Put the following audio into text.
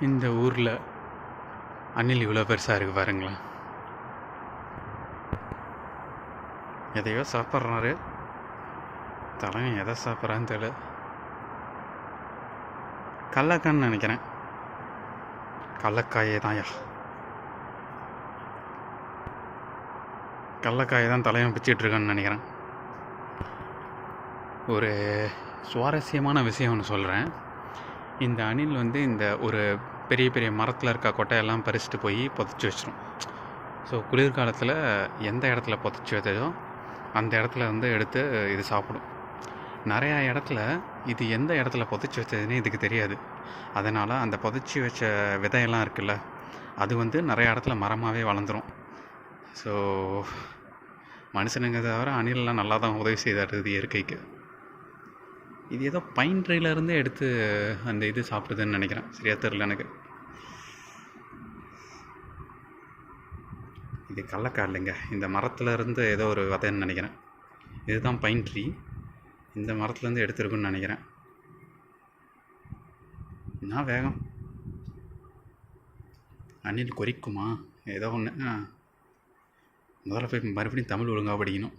இந்த ஊரில் அணில் இவ்வளோ பெருசாக இருக்குது பாருங்களேன். எதையோ சாப்பிட்றாரு. தலைவன் எதை சாப்பிட்றான்னு தெரியல. கடலக்கான்னு நினைக்கிறேன். கடலக்காயே தான்யா. கடலக்காயை தான் தலைவன் பிச்சிட்ருக்கான்னு நினைக்கிறேன். ஒரு சுவாரஸ்யமான விஷயம் ஒன்று சொல்கிறேன். இந்த அணில் இந்த ஒரு பெரிய பெரிய மரத்தில் இருக்க கொட்டையெல்லாம் பறிச்சுட்டு போய் புதைச்சி வச்சிடும். ஸோ குளிர்காலத்தில் எந்த இடத்துல புதைச்சி வச்சதோ அந்த இடத்துல எடுத்து இது சாப்பிடும். நிறையா இடத்துல இது எந்த இடத்துல புதைச்சி வச்சதுன்னே இதுக்கு தெரியாது. அதனால் அந்த புதைச்சி வச்ச விதையெல்லாம் இருக்குல்ல, அது நிறையா இடத்துல மரமாகவே வளர்ந்துடும். ஸோ மனுஷனுங்க தவிர அணிலெலாம் நல்லா தான் உதவி செய்தாடுது இயற்கைக்கு. இது ஏதோ பைன் ட்ரீலேருந்து எடுத்து அந்த இது சாப்பிடுதுன்னு நினைக்கிறேன். சரியா தெரில எனக்கு. இது கடலக்காய் இல்லைங்க, இந்த மரத்துலேருந்து ஏதோ ஒரு விதைன்னு நினைக்கிறேன். இதுதான் பைன் ட்ரீ. இந்த மரத்துலேருந்து எடுத்துருக்குன்னு நினைக்கிறேன். என்ன வேகம்! அணில் கொறிக்குமா ஏதோ ஒன்று. முதல்ல போய் மறுபடியும் தமிழ் ஒழுங்காக படிக்கணும்.